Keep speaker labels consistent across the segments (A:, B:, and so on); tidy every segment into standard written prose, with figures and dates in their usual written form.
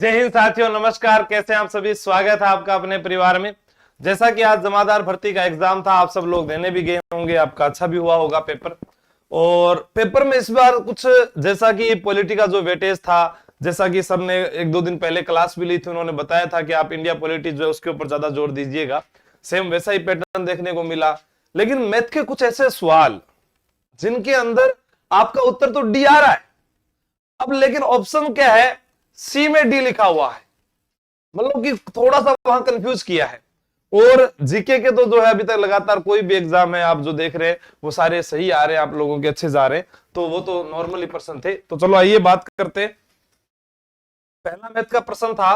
A: जय हिंद साथियों, नमस्कार। कैसे हैं आप सभी? स्वागत है आपका अपने परिवार में। जैसा कि आज जमादार भर्ती का एग्जाम था, आप सब लोग देने भी गए होंगे, आपका अच्छा भी हुआ होगा पेपर। और पेपर में इस बार कुछ जैसा कि पॉलिटी का जो वेटेज था, जैसा कि सर ने एक दो दिन पहले क्लास भी ली थी, उन्होंने बताया था कि आप इंडिया पॉलिटी जो है उसके ऊपर ज्यादा जोर दीजिएगा। सेम वैसा ही पैटर्न देखने को मिला। लेकिन मैथ के कुछ ऐसे सवाल जिनके अंदर आपका उत्तर तो डी आ रहा है, अब लेकिन ऑप्शन क्या है, सी में डी लिखा हुआ है। मतलब कि थोड़ा सा वहां कंफ्यूज किया है। और जीके के तो जो है अभी तक लगातार कोई भी एग्जाम है आप जो देख रहे हैं वो सारे सही आ रहे हैं, आप लोगों के अच्छे जा रहे हैं, तो वो तो नॉर्मली प्रश्न थे। तो चलो आइए बात करते। पहला मैथ का प्रश्न था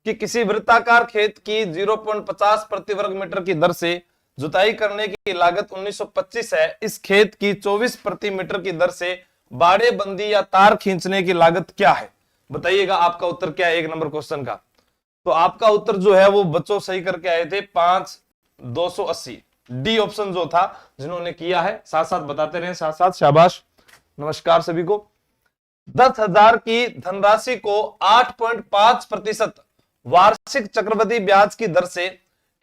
A: कि किसी वृत्ताकार खेत की 0.50 प्रति वर्ग मीटर की दर से जुताई करने की लागत 1925 है। इस खेत की 24 प्रति मीटर की दर से बाड़े बंदी या तार खींचने की लागत क्या है? बताइएगा आपका उत्तर क्या है एक नंबर क्वेश्चन का। तो आपका उत्तर जो है वो बच्चों सही करके आए थे 5280। डी ऑप्शन जो था जिन्होंने किया है, साथ साथ बताते रहे, साथ साथ शाबाश, नमस्कार सभी को। 10,000 की धनराशि को 8.5% वार्षिक चक्रवृद्धि ब्याज की दर से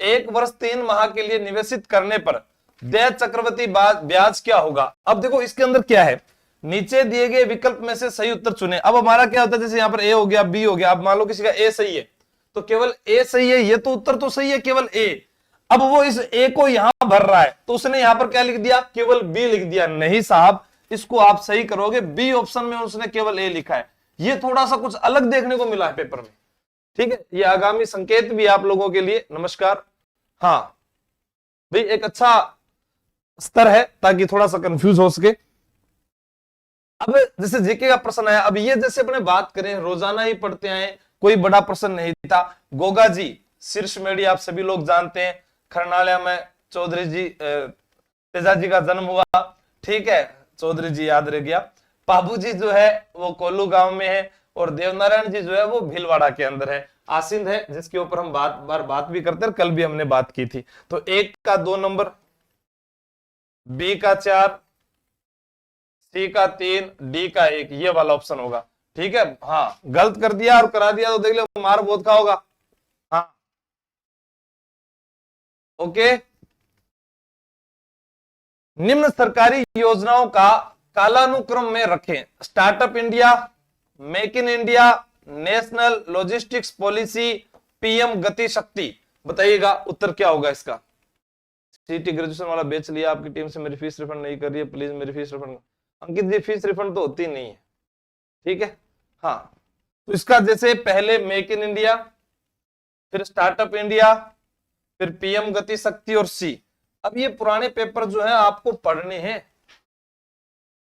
A: 1 वर्ष 3 माह के लिए निवेशित करने पर देय चक्रवृद्धि ब्याज क्या होगा? अब देखो इसके अंदर क्या है, नीचे दिए गए विकल्प में से सही उत्तर चुने। अब हमारा क्या होता है, जैसे यहाँ पर ए हो गया, बी हो गया, अब मान लो किसी का ए सही है तो केवल ए सही है, ये तो उत्तर तो सही है केवल ए। अब वो इस ए को यहां भर रहा है तो उसने यहां पर क्या लिख दिया, केवल बी लिख दिया। नहीं साहब, इसको आप सही करोगे, बी ऑप्शन में उसने केवल ए लिखा है। ये थोड़ा सा कुछ अलग देखने को मिला है पेपर में, ठीक है। ये आगामी संकेत भी आप लोगों के लिए, नमस्कार। हाँ भाई, एक अच्छा स्तर है ताकि थोड़ा सा कंफ्यूज हो सके। अब जैसे जीके का प्रश्न आया, अब ये जैसे अपने बात करें रोजाना ही पढ़ते आए, कोई बड़ा प्रश्न नहीं था। गोगा जी शीर्ष मेडी आप सभी लोग जानते हैं, खरनालिया में चौधरी जी तेजा जी का जन्म हुआ, ठीक है, चौधरी जी याद रह गया। पाबू जी जो है वो कोल्लू गांव में है, और देवनारायण जी जो है वो भीलवाड़ा के अंदर है। आसिंद है जिसके ऊपर हम बात भी करते हैं, कल भी हमने बात की थी। तो एक का 2 नंबर, बी का 4, सी का 3, डी का 1, ये वाला ऑप्शन होगा, ठीक है। हाँ, गलत कर दिया और करा दिया तो देख लो मार बहुत खाओगा। हाँ ओके। निम्न सरकारी योजनाओं का कालानुक्रम में रखें। Startup India, make in India, national logistics policy, PM गति शक्ति। बताइएगा उत्तर क्या होगा इसका। सीटी ग्रेजुएशन वाला बेच लिया, आपकी टीम से मेरी फीस रिफंड नहीं कर रही है, प्लीज मेरी फीस रिफंड। अंकित जी फीस रिफंड तो होती नहीं है, ठीक है। हाँ, तो इसका जैसे पहले मेक इन इंडिया, फिर स्टार्टअप इंडिया, फिर पीएम गति शक्ति और सी। अब ये पुराने पेपर जो है आपको पढ़ने हैं,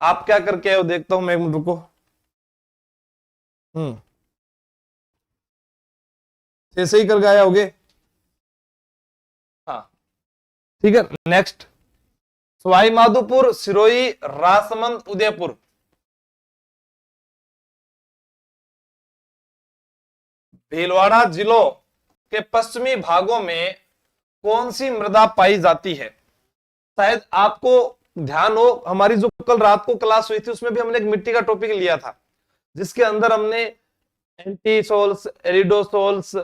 A: आप क्या करके आए हो देखता हूं मैं, एक मिनट रुको। ऐसे ही कर गए होगे। हाँ ठीक है, नेक्स्ट। सवाई माधोपुर, सिरोही, राजसमंद, उदयपुर। भीलवाड़ा जिलों के पश्चिमी भागों में कौन सी मृदा पाई जाती है? शायद आपको ध्यान हो, हमारी जो कल रात को क्लास हुई थी उसमें भी हमने एक मिट्टी का टॉपिक लिया था, जिसके अंदर हमने एंटीसोल्स, एरिडोसोल्स,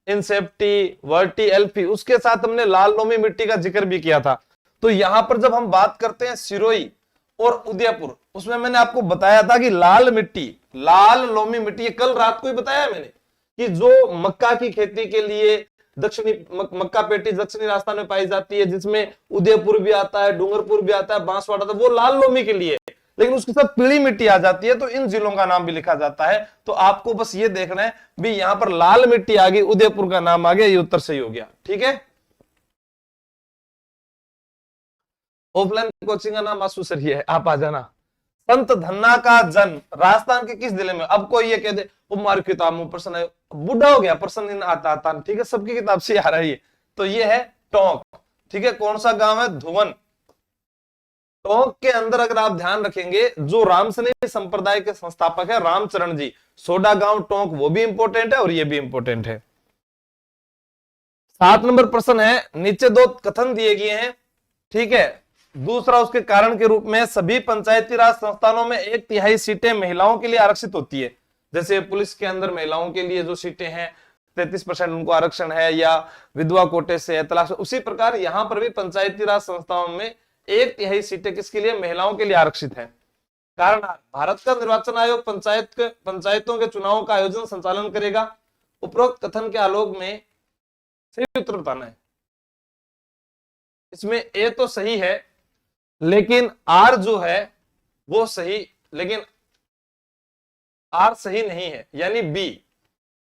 A: इंसेप्टी, वर्टी, एल्फी, उसके साथ हमने लाल लोमी मिट्टी का जिक्र भी किया था। तो यहां पर जब हम बात करते हैं सिरोही और उदयपुर, उसमें मैंने आपको बताया था कि लाल मिट्टी, लाल लोमी मिट्टी, कल रात को ही बताया मैंने कि जो मक्का की खेती के लिए दक्षिणी मक्का पेटी दक्षिणी राजस्थान में पाई जाती है, जिसमें उदयपुर भी आता है, डूंगरपुर भी आता है, बांसवाड़ा, तो वो लाल लोमी के लिए, लेकिन उसके साथ पीली मिट्टी आ जाती है तो इन जिलों का नाम भी लिखा जाता है। तो आपको बस ये देखना है भी यहां पर लाल मिट्टी आ गई, उदयपुर का नाम आ गया, ये उत्तर सही हो गया, ठीक है। ऑफलाइन कोचिंग का नाम आसू सर ही है, आप आ जाना। संत धन्ना का जन्म राजस्थान के किस जिले में? अब कोई ये कह दे हमारी किताब में प्रश्न है, बूढ़ा हो गया प्रश्न नहीं आता, ठीक है, सबकी किताब से आ रही है। तो ये है टोंक, ठीक है। कौन सा गांव है? धुवन। टोंक के अंदर अगर आप ध्यान रखेंगे, जो रामसनेही संप्रदाय के संस्थापक है रामचरण जी, सोडा गांव टोंक, वो भी इंपोर्टेंट है और ये भी इंपोर्टेंट है। 7 नंबर प्रश्न है, नीचे 2 कथन दिए गए हैं, ठीक है। दूसरा उसके कारण के रूप में सभी पंचायती राज संस्थानों में 1/3 सीटें महिलाओं के लिए आरक्षित होती है, जैसे पुलिस के अंदर महिलाओं के लिए जो सीटें हैं 33% उनको आरक्षण है, या विधवा कोटे से है, तलाक, उसी प्रकार यहां पर भी पंचायती राज संस्थाओं में 1/3 सीटें किसके लिए, महिलाओं के लिए आरक्षित है। कारण भारत का निर्वाचन आयोग पंचायतों के चुनावों का आयोजन संचालन करेगा। उपरोक्त कथन के आलोक में सही उत्तर बताना है। इसमें ए तो सही है, लेकिन आर जो है वो सही, लेकिन आर सही नहीं है, यानी बी।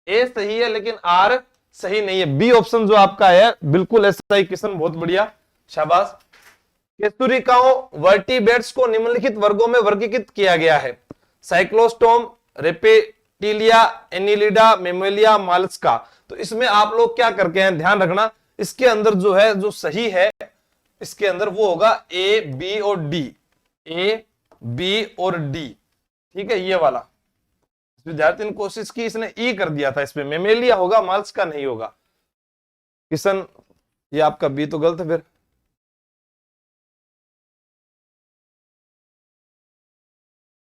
A: ए सही है लेकिन आर सही नहीं है। बी ऑप्शन जो आपका है बिल्कुल ऐसा ही। किशन बहुत बढ़िया, शाबाश। केस्तुरिकाओं वर्टिब्रेट्स को निम्नलिखित वर्गों में वर्गीकृत किया गया है। Cyclostome, reptilia, annelida, mammalia, mollusca. तो इसमें आप लोग क्या करके हैं, ध्यान रखना, इसके अंदर जो है जो सही है इसके अंदर वो होगा ए, बी और डी। ए, बी और डी, ठीक है, ये वाला। विद्यार्थी ने कोशिश की, इसने ई कर दिया था, इसमें मेमेलिया होगा, मालस्का नहीं होगा। किशन ये आपका बी तो गलत है फिर।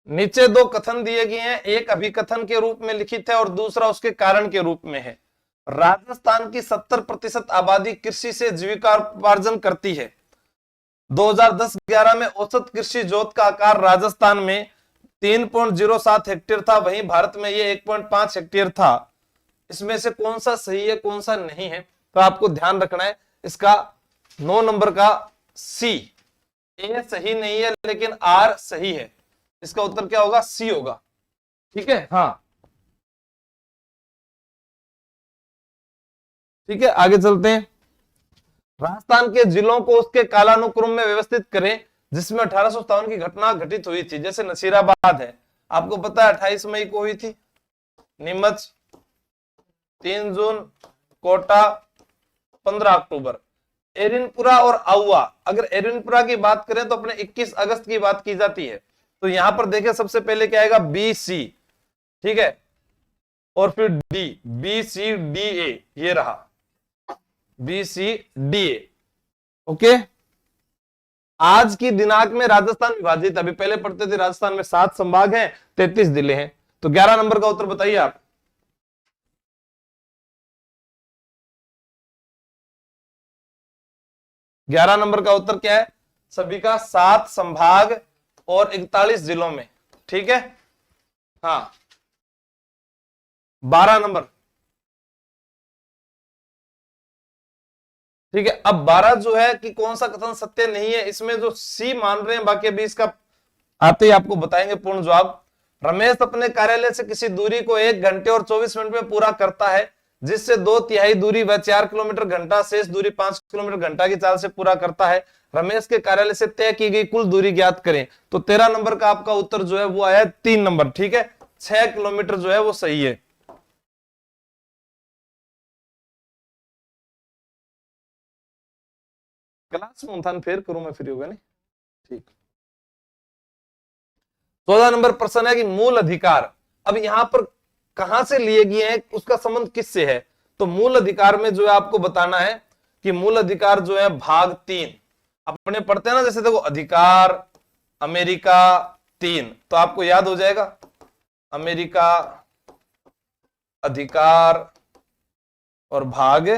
A: नीचे दो कथन दिए गए हैं, एक अभिकथन के रूप में लिखित है और दूसरा उसके कारण के रूप में है। राजस्थान की 70% आबादी कृषि से जीविकोपार्जन करती है। 2010-11 में औसत कृषि जोत का आकार राजस्थान में 3.07 हेक्टेयर था, वहीं भारत में ये 1.5 हेक्टेयर था। इसमें से कौन सा सही है कौन सा नहीं है, तो आपको ध्यान रखना है। इसका 9 नंबर का सी, ए सही नहीं है लेकिन आर सही है। इसका उत्तर क्या होगा, सी होगा, ठीक है। हाँ ठीक है, आगे चलते हैं। राजस्थान के जिलों को उसके कालानुक्रम में व्यवस्थित करें जिसमें 1857 की घटना घटित हुई थी। जैसे नसीराबाद है, आपको पता है 28 मई को हुई थी। नीमच 3 जून, कोटा 15 अक्टूबर। एरिनपुरा और आउआ, अगर एरिनपुरा की बात करें तो अपने 21 अगस्त की बात की जाती है। तो यहां पर देखें सबसे पहले क्या आएगा, बी सी, ठीक है, और फिर D, B C D A, ये रहा B C D A. Okay, आज की दिनांक में राजस्थान विभाजित, अभी पहले पढ़ते थे राजस्थान में 7 संभाग हैं, 33 जिले हैं। तो 11 नंबर का उत्तर बताइए आप। ग्यारह नंबर का उत्तर क्या है, सभी का 7 संभाग और 41 जिलों में, ठीक है। हाँ 12 नंबर, ठीक है। अब 12 जो है कि कौन सा कथन सत्य नहीं है, इसमें जो सी मान रहे हैं, बाकी अभी इसका आते ही आपको बताएंगे पूर्ण जवाब। रमेश अपने कार्यालय से किसी दूरी को 1 घंटे और 24 मिनट में पूरा करता है, जिससे 2/3 दूरी वह 4 किलोमीटर घंटा, शेष दूरी 5 किलोमीटर घंटा की चाल से पूरा करता है। रमेश के कार्यालय से तय की गई कुल दूरी ज्ञात करें। तो 13 नंबर का आपका उत्तर जो है वो आया 3 नंबर, ठीक है। 6 किलोमीटर जो है वो सही है। क्लास में उठान फेर करूं मैं, फ्री होगा नहीं, ठीक। 14 नंबर प्रश्न है कि मूल अधिकार, अब यहां पर कहां से लिए गए हैं, उसका संबंध किससे है। तो मूल अधिकार में जो है आपको बताना है कि मूल अधिकार जो है भाग 3 अपने पढ़ते हैं ना, जैसे देखो अधिकार अमेरिका 3, तो आपको याद हो जाएगा अमेरिका, अधिकार और भाग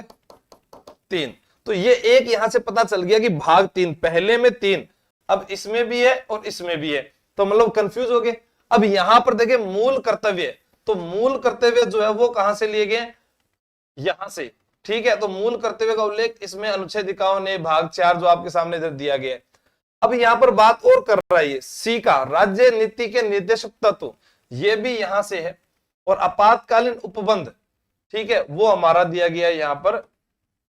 A: 3। तो ये एक यहां से पता चल गया कि भाग 3, पहले में 3, अब इसमें भी है और इसमें भी है, तो मतलब कंफ्यूज हो गए। अब यहां पर देखें मूल कर्तव्य, तो मूल कर्तव्य जो है वो कहां से लिए गए, यहां से, ठीक है। तो मूल कर्तव्य का उल्लेख इसमें अनुच्छेद 51 ने भाग 4 जो आपके सामने इधर दिया गया है। अब यहां पर बात और कर रहा है सी का, राज्य नीति के निर्देशक तत्व, ये भी यहां से है। और आपातकालीन उपबंध, ठीक है, वो हमारा दिया गया है यहां पर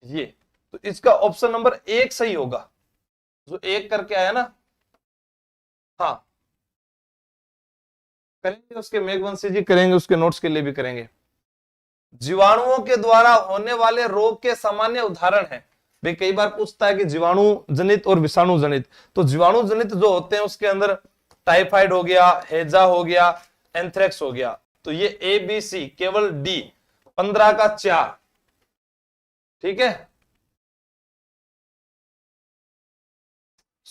A: ये। तो इसका ऑप्शन नंबर 1 सही होगा, जो 1 करके आया ना। हाँ करेंगे, उसके मेघवंशी जी करेंगे, उसके नोट्स के लिए भी करेंगे। जीवाणुओं के द्वारा होने वाले रोग के सामान्य उदाहरण है। भाई कई बार पूछता है कि जीवाणु जनित और विषाणु जनित, तो जीवाणु जनित जो होते हैं उसके अंदर टाइफाइड हो गया, हैजा हो गया, एंथ्रेक्स हो गया। तो ये ए बी सी, केवल डी 15 का 4, ठीक है।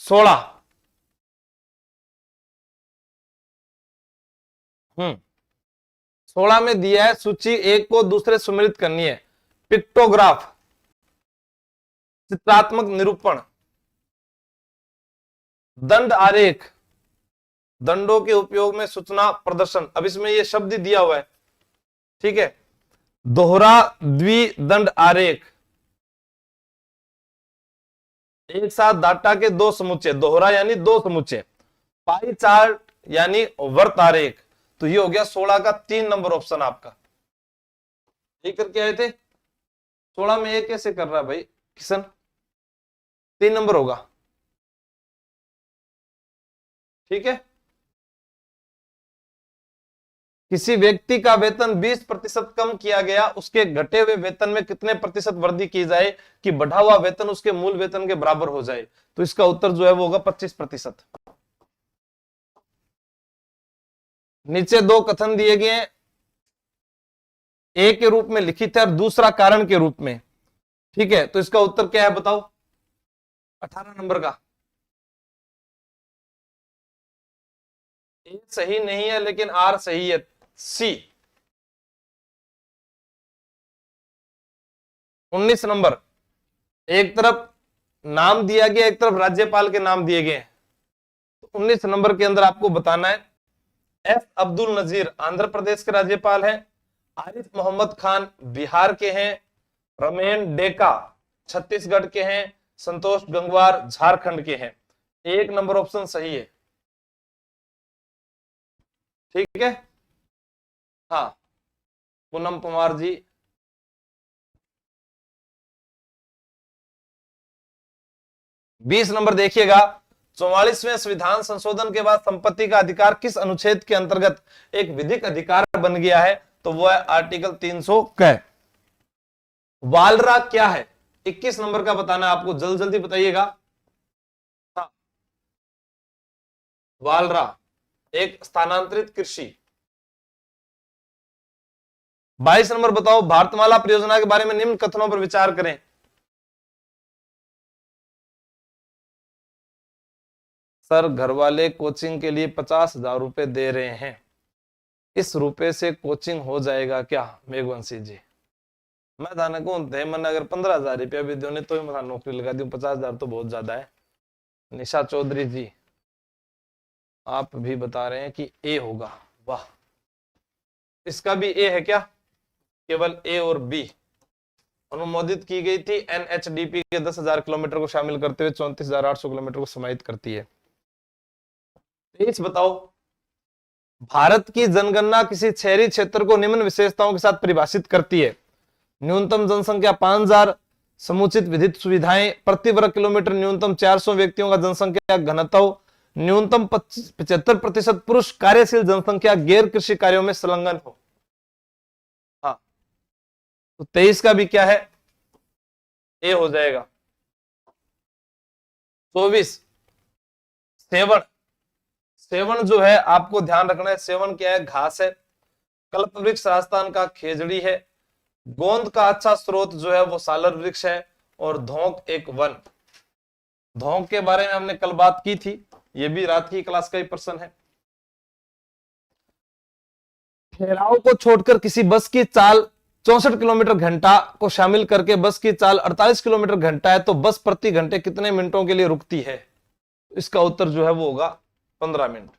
A: 16, 16 में दिया है सूची एक को दूसरे सुमेलित करनी है। पिक्टोग्राफ, चित्रात्मक निरूपण, दंड आरेख, दंडों के उपयोग में सूचना प्रदर्शन। अब इसमें ये शब्द दिया हुआ है, ठीक है। दोहरा द्विदंड आरेख, एक साथ डाटा के दो समुच्चय, दोहरा यानी दो समुच्चय। पाई चार्ट यानी वर्त आरेख। तो ये हो गया 16 का 3 नंबर ऑप्शन आपका। ये करके आए थे 16 में। ये कैसे कर रहा है भाई किशन? 3 नंबर होगा, ठीक है। किसी व्यक्ति का वेतन 20% कम किया गया, उसके घटे हुए वेतन में कितने प्रतिशत वृद्धि की जाए कि बढ़ा हुआ वेतन उसके मूल वेतन के बराबर हो जाए? तो इसका उत्तर जो है वो होगा 25%। नीचे दो कथन दिए गए हैं, ए के रूप में लिखित है और दूसरा कारण के रूप में, ठीक है। तो इसका उत्तर क्या है बताओ? 18 नंबर का। ए सही नहीं है लेकिन आर सही है, सी। 19 नंबर, एक तरफ नाम दिया गया, एक तरफ राज्यपाल के नाम दिए गए। तो 19 नंबर के अंदर आपको बताना है, एफ अब्दुल नजीर आंध्र प्रदेश के राज्यपाल हैं, आरिफ मोहम्मद खान बिहार के हैं, रमेन डेका छत्तीसगढ़ के हैं, संतोष गंगवार झारखंड के हैं। 1 नंबर ऑप्शन सही है, ठीक है। हाँ, पूनम कुमार जी। बीस नंबर देखिएगा, 44वें संविधान संशोधन के बाद संपत्ति का अधिकार किस अनुच्छेद के अंतर्गत एक विधिक अधिकार बन गया है? तो वो है आर्टिकल 300 क। वालरा क्या है? 21 नंबर का बताना है आपको, जल्दी जल्दी बताइएगा। हाँ, वालरा एक स्थानांतरित कृषि। 22 नंबर बताओ, भारतमाला परियोजना के बारे में निम्न कथनों पर विचार करें। सर, घर वाले कोचिंग के लिए 50,000 रुपए दे रहे हैं, इस रुपए से कोचिंग हो जाएगा क्या? मेघवंशी जी, मैं थाने को मन अगर 15,000 रुपया भी दो तो मैं नौकरी लगा दूं, 50,000 तो बहुत ज्यादा है। निशा चौधरी जी, आप भी बता रहे हैं कि ए होगा। वाह, इसका भी ए है क्या? केवल ए और बी। अनुमोदित की गई थी एनएचडीपी के 10,000 किलोमीटर को शामिल करते हुए 34,800 किलोमीटर को समाहित करती है। 23 बताओ, भारत की जनगणना किसी शहरी क्षेत्र को निम्न विशेषताओं के साथ परिभाषित करती है? न्यूनतम जनसंख्या 5,000, समुचित विद्युत सुविधाएं, प्रति वर्ग किलोमीटर न्यूनतम 400 व्यक्तियों का जनसंख्या घनत्व, न्यूनतम 75% पुरुष कार्यशील जनसंख्या गैर कृषि कार्यों में संलग्न हो। हाँ, तो 23 का भी क्या है? ए हो जाएगा। 24, सेवन। सेवन जो है आपको ध्यान रखना है, सेवन क्या है? घास है। कल्प वृक्ष राजस्थान का खेजड़ी है। गोंद का अच्छा स्रोत जो है वो सालर वृक्ष है। और धोंक एक वन। धोंक के बारे में हमने कल बात की थी, ये भी रात की क्लास का ही प्रश्न है। ठहराव को छोड़कर किसी बस की चाल 64 किलोमीटर घंटा को शामिल करके बस की चाल 48 किलोमीटर घंटा है, तो बस प्रति घंटे कितने मिनटों के लिए रुकती है? इसका उत्तर जो है वो होगा 15 मिनट।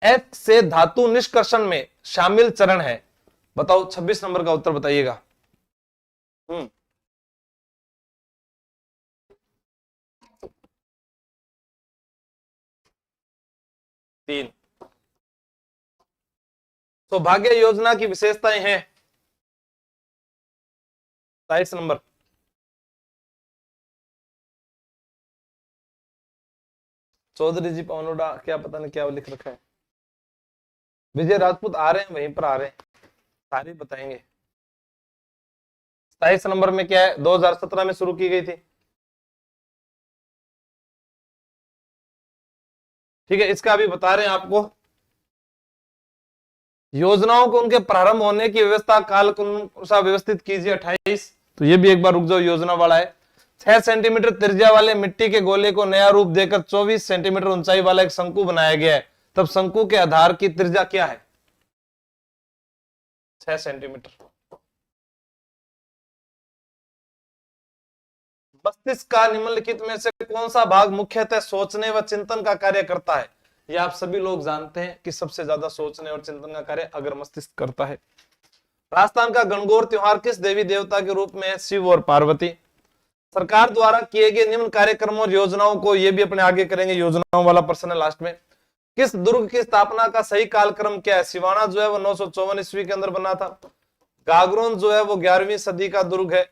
A: एफ से धातु निष्कर्षण में शामिल चरण है, बताओ। 26 नंबर का उत्तर बताइएगा। 3। सौभाग्य योजना की विशेषताएं हैं। 27 नंबर। चौधरी जी पवनोडा, क्या पता नहीं क्या लिख रखा है। विजय राजपूत आ रहे हैं, वहीं पर आ रहे हैं, सारे बताएंगे। 27 नंबर में क्या है? 2017 में शुरू की गई थी, ठीक है। इसका अभी बता रहे हैं आपको, योजनाओं को उनके प्रारंभ होने की व्यवस्था काल को व्यवस्थित कीजिए। 28, तो ये भी एक बार रुक जाओ, योजना वाला है। 6 सेंटीमीटर त्रिज्या वाले मिट्टी के गोले को नया रूप देकर 24 सेंटीमीटर ऊंचाई वाला एक शंकु बनाया गया है, तब शंकु के आधार की त्रिज्या क्या है? 6 सेंटीमीटर। मस्तिष्क का निम्नलिखित में से कौन सा भाग मुख्यतः सोचने व चिंतन का कार्य करता है? ये आप सभी लोग जानते हैं कि सबसे ज्यादा सोचने और चिंतन का कार्य अगर मस्तिष्क करता है। राजस्थान का गणगौर त्योहार किस देवी देवता के रूप में है? शिव और पार्वती। सरकार द्वारा किए गए निम्न कार्यक्रमों और योजनाओं को, ये भी अपने आगे करेंगे, योजनाओं वाला प्रश्न है लास्ट में। किस दुर्ग की स्थापना का सही कालक्रम क्या है? सिवाना जो है वो 954 ईस्वी के अंदर बना था। गागरोन जो है वो 11वीं सदी का दुर्ग है।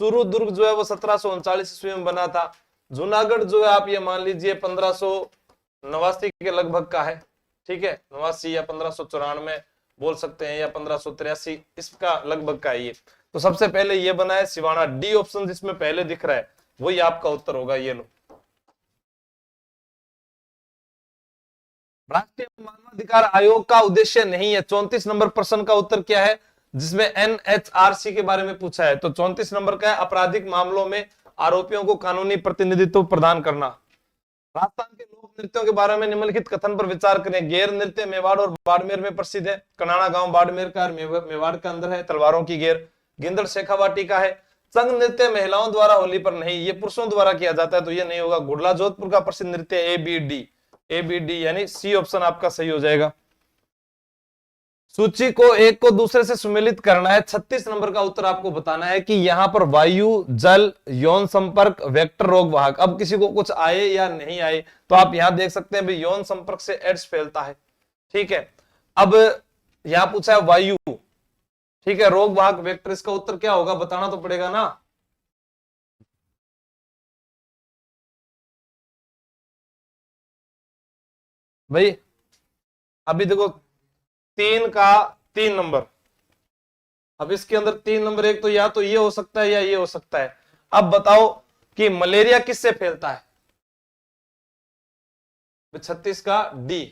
A: चूरू दुर्ग जो है वो 1739 ईस्वी में बना था। जूनागढ़ जो है आप ये मान लीजिए 1589 के लगभग का है, ठीक है, 89 या 1594 बोल सकते हैं, या 1583 इसका लगभग का है ये। तो सबसे पहले ये बना है सिवाना। डी ऑप्शन जिसमें पहले दिख रहा है वही आपका उत्तर होगा। ये लो, राष्ट्रीय मानवाधिकार आयोग का उद्देश्य नहीं है। 34 नंबर प्रश्न का उत्तर क्या है जिसमें एनएचआरसी के बारे में पूछा है? तो 34 नंबर का है आपराधिक मामलों में आरोपियों को कानूनी प्रतिनिधित्व प्रदान करना। राजस्थान के लोक नृत्यों के बारे में निम्नलिखित कथन पर विचार करें। गेर नृत्य मेवाड़ और बाड़मेर में प्रसिद्ध है। कनाड़ा गांव बाड़मेर का, मेवाड़ के अंदर है। तलवारों की गेर गिंदड़ शेखावाटी का है। संघ नृत्य महिलाओं द्वारा होली पर नहीं, ये पुरुषों द्वारा किया जाता है, तो ये नहीं होगा। घुड़ला जोधपुर का प्रसिद्ध नृत्य एबीडी, एबीडी यानी सी ऑप्शन आपका सही हो जाएगा। सूची को एक को दूसरे से सुमेलित करना है। 36 नंबर का उत्तर आपको बताना है कि यहां पर वायु, जल, यौन संपर्क, वेक्टर रोग वाहक, अब किसी को कुछ आए या नहीं आए, तो आप यहां देख सकते हैं भाई यौन संपर्क से एड्स फैलता है, ठीक है। अब यहां पूछा है वायु, ठीक है, रोग वाहक, वेक्टर, इसका उत्तर क्या होगा बताना तो पड़ेगा ना। भाई अभी देखो 3 का 3 नंबर, अब इसके अंदर 3 नंबर, एक तो या तो ये हो सकता है या ये हो सकता है। अब बताओ कि मलेरिया किससे फैलता है? 36 का डी,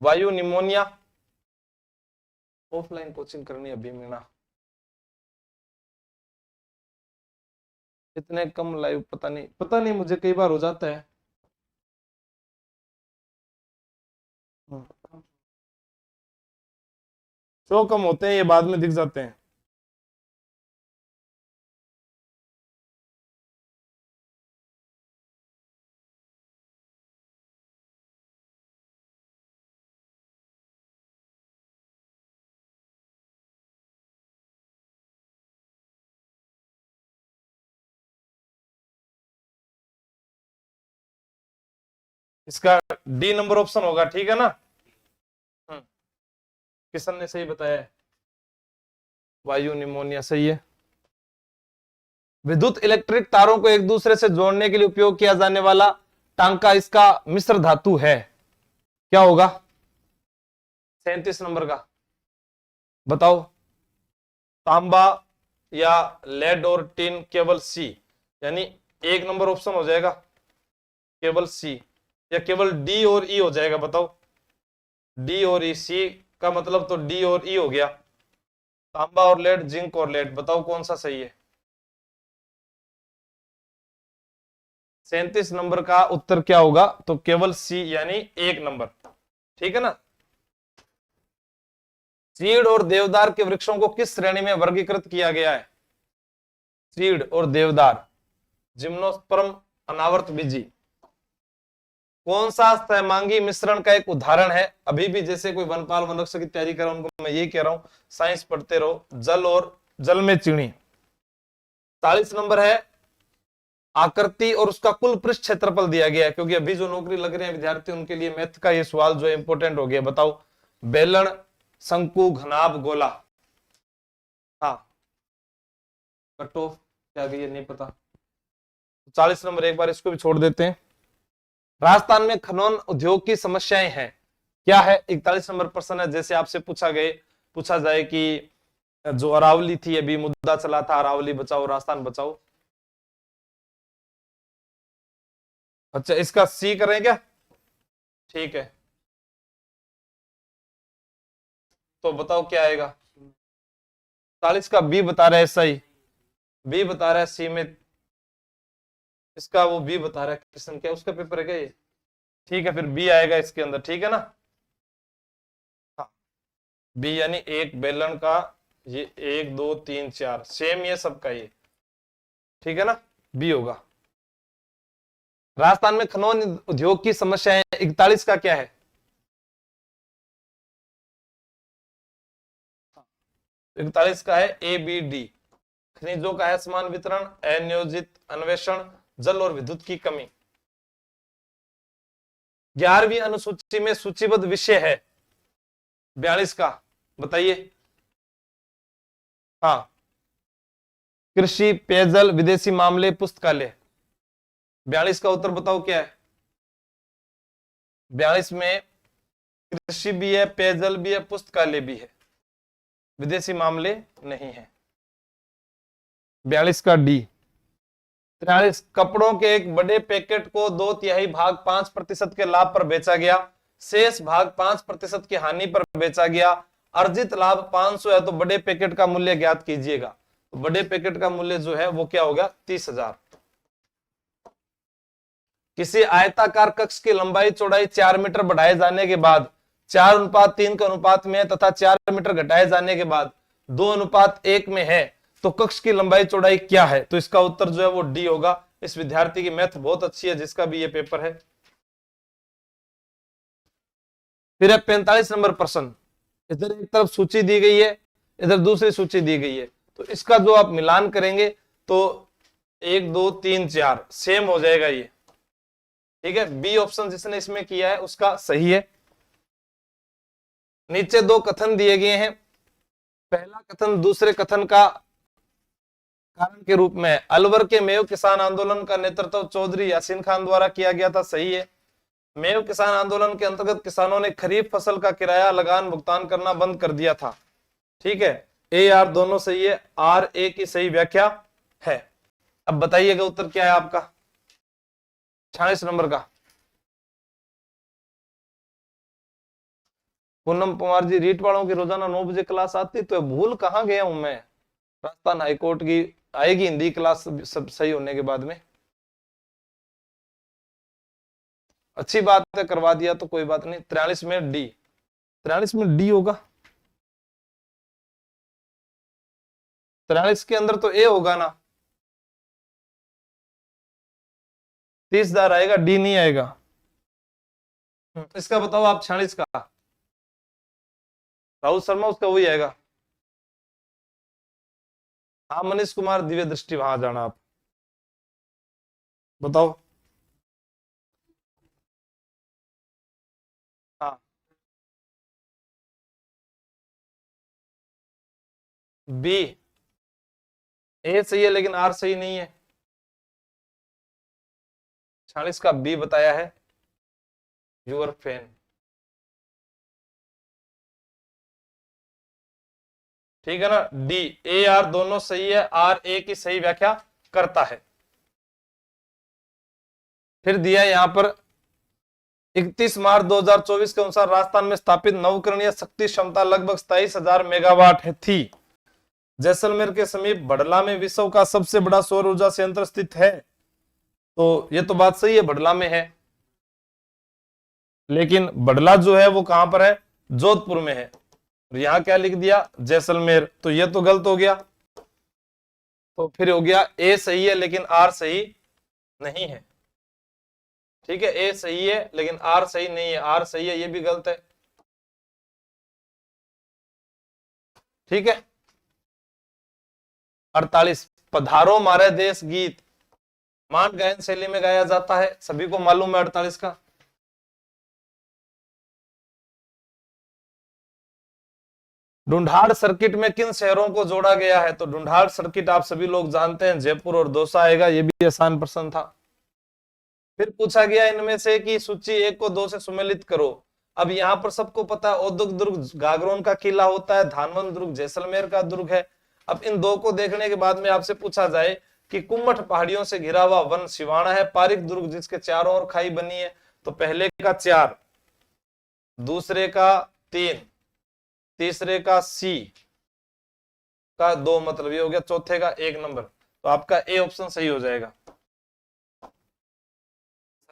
A: वायु, निमोनिया। ऑफलाइन कोचिंग करनी अभी मीना, इतने कम लाइव, पता नहीं मुझे कई बार हो जाता है। शो कम होते हैं, ये बाद में दिख जाते हैं। इसका डी नंबर ऑप्शन होगा, ठीक है ना। किशन ने सही बताया है, वायु निमोनिया सही है। विद्युत इलेक्ट्रिक तारों को एक दूसरे से जोड़ने के लिए उपयोग किया जाने वाला टांका इसका मिश्र धातु है, क्या होगा? 37 नंबर का बताओ, तांबा या लेड और टिन? केवल सी, यानी एक नंबर ऑप्शन हो जाएगा केवल सी, या केवल डी और ई हो जाएगा? बताओ, डी और ई, सी का मतलब तो डी और ई हो गया। तांबा और लेड, जिंक और लेड, बताओ कौन सा सही है? 37 नंबर का उत्तर क्या होगा? तो केवल सी यानी एक नंबर, ठीक है ना। चीड़ और देवदार के वृक्षों को किस श्रेणी में वर्गीकृत किया गया है? चीड़ और देवदार, जिम्नोस्पर्म, अनावर्त बीजी। कौन सा सहमांगी मिश्रण का एक उदाहरण है? अभी भी जैसे कोई वनपाल वनरक्षक की तैयारी कर रहा हूं उनको मैं ये कह रहा हूं, साइंस पढ़ते रहो। जल और जल में चीनी। 40 नंबर है, आकृति और उसका कुल पृष्ठ क्षेत्रफल दिया गया है, क्योंकि अभी जो नौकरी लग रहे हैं विद्यार्थी उनके लिए मैथ का ये सवाल जो है इंपॉर्टेंट हो गया। बताओ, बेलन, शंकु, घनाभ, गोला। हाँ, कट ऑफ क्या गई है नहीं पता। 40 नंबर एक बार इसको भी छोड़ देते हैं। राजस्थान में खनन उद्योग की समस्याएं हैं, क्या है? 41 नंबर प्रश्न है। जैसे आपसे पूछा जाए कि जो अरावली थी, अभी मुद्दा चला था अरावली बचाओ राजस्थान बचाओ। अच्छा, इसका सी करें क्या? ठीक है, तो बताओ क्या आएगा? 40 का बी बता रहा है, सही बी बता रहा है। सी में इसका वो बी बता रहा है। किशन क्या उसका पेपर है क्या ये? ठीक है, फिर बी आएगा इसके अंदर, ठीक है ना। हाँ, बी यानी एक बेलन का, ये 1 2 3 4 सेम ये सबका ये, ठीक है ना, बी होगा। राजस्थान में खनन उद्योग की समस्या है, 41 का क्या है? 41 का है ए बी डी, खनिजों का असमान वितरण, अनियोजित अन्वेषण, जल और विद्युत की कमी। 11वीं अनुसूची में सूचीबद्ध विषय है 42 का, बताइए। हाँ, कृषि, पेयजल, विदेशी मामले, पुस्तकालय। 42 का उत्तर बताओ क्या है? 42 में कृषि भी है, पेयजल भी है, पुस्तकालय भी है, विदेशी मामले नहीं है। 42 का डी। 43, कपड़ों के एक बड़े पैकेट को 2/3 भाग 5% के लाभ पर बेचा गया, शेष भाग 5% की हानि पर बेचा गया, अर्जित लाभ 500 है, तो बड़े पैकेट का मूल्य ज्ञात कीजिएगा। तो बड़े पैकेट का मूल्य जो है वो क्या होगा? 30,000। किसी आयताकार कक्ष की लंबाई चौड़ाई 4 मीटर बढ़ाए जाने के बाद 4:3 के अनुपात में है तथा 4 मीटर घटाए जाने के बाद 2:1 में है, तो कक्ष की लंबाई चौड़ाई क्या है? तो इसका उत्तर जो है वो डी होगा। इस विद्यार्थी की मैथ बहुत अच्छी है जिसका भी ये पेपर है। फिर है 45 नंबर प्रश्न। इधर एक तरफ सूची दी गई है, इधर दूसरी सूची दी गई है, तो इसका जो आप मिलान करेंगे तो 1 2 3 4 सेम हो जाएगा ये, ठीक है। बी ऑप्शन जिसने इसमें किया है उसका सही है। नीचे 2 कथन दिए गए हैं। पहला कथन दूसरे कथन का कारण के रूप में, अलवर के मेव किसान आंदोलन का नेतृत्व चौधरी यासीन खान द्वारा किया गया था, सही है। मेव किसान आंदोलन के अंतर्गत किसानों ने खरीफ फसल का किराया लगान भुगतान करना बंद कर दिया था, ठीक है। ए आर दोनों सही है, आर ए की सही व्याख्या है। अब बताइएगा उत्तर क्या है आपका 46 नंबर का। पूनम कुमार जी, रीट वालों की रोजाना 9 बजे क्लास आती, तो भूल कहाँ गया हूं मैं? राजस्थान हाईकोर्ट की आएगी हिंदी क्लास सब सही होने के बाद में। अच्छी बात है, करवा दिया तो कोई बात नहीं। 43 में डी, 43 में डी होगा। 43 के अंदर तो ए होगा ना, 30,000 आएगा, डी नहीं आएगा। इसका बताओ आप 46 का। राहुल शर्मा उसका वही आएगा। हाँ, मनीष कुमार, दिव्य दृष्टि, वहां जाना आप। बताओ। हाँ, बी। ए सही है लेकिन आर सही नहीं है। 46 का बी बताया है, यूर फैन, ठीक है ना। डी ए आर दोनों सही है, आर ए की सही व्याख्या करता है। फिर दिया यहां पर 31 मार्च 2024 के अनुसार राजस्थान में स्थापित नवकरणीय शक्ति क्षमता लगभग 27,000 मेगावाट है थी। जैसलमेर के समीप बड़ला में विश्व का सबसे बड़ा सौर ऊर्जा संयंत्र स्थित है, तो ये तो बात सही है, बड़ला में है। लेकिन बड़ला जो है वो कहां पर है? जोधपुर में है। यहां क्या लिख दिया? जैसलमेर, तो ये तो गलत हो गया। तो फिर हो गया ए सही है लेकिन आर सही नहीं है, ठीक है। ए सही है लेकिन आर सही नहीं है, आर सही है, ये भी गलत है, ठीक है। 48, पधारो मारे देश गीत मान गायन शैली में गाया जाता है, सभी को मालूम है 48 का। ढूंढाड़ सर्किट में किन शहरों को जोड़ा गया है? तो ढूंढाड़ सर्किट आप सभी लोग जानते हैं, जयपुर और दौसा आएगा, ये भी आसान प्रश्न था। फिर पूछा गया इनमें से कि सूची 1 को 2 से सुमेलित करो। अब यहाँ पर सबको पता है औद्योगिक दुर्ग गागरोन का किला होता है, धानवंत दुर्ग जैसलमेर का दुर्ग है। अब इन 2 को देखने के बाद में आपसे पूछा जाए कि कुम्मठ पहाड़ियों से घिरा हुआ वन सिवाना है, पारिक दुर्ग जिसके चारों ओर खाई बनी है, तो पहले का 4, दूसरे का 3, तीसरे का सी का 2, मतलब ये हो गया, चौथे का 1 नंबर, तो आपका ए ऑप्शन सही हो जाएगा।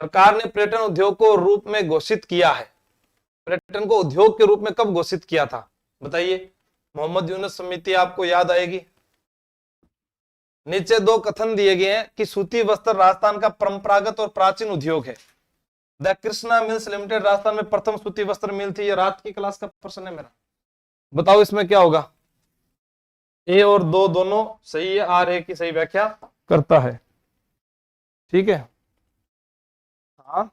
A: सरकार ने पर्यटन उद्योग को रूप में घोषित किया है। पर्यटन को उद्योग के रूप में कब घोषित किया था? बताइए। मोहम्मद यूनुस समिति आपको याद आएगी। नीचे दो कथन दिए गए हैं कि सूती वस्त्र राजस्थान का परंपरागत और प्राचीन उद्योग है। The Krishna mills limited Rajasthan में प्रथम सूती वस्त्र मिल थी। ये रात की क्लास का प्रश्न है मेरा। बताओ इसमें क्या होगा। ए और दो दोनों सही है, आर ए की सही व्याख्या करता है। ठीक है। हाँ,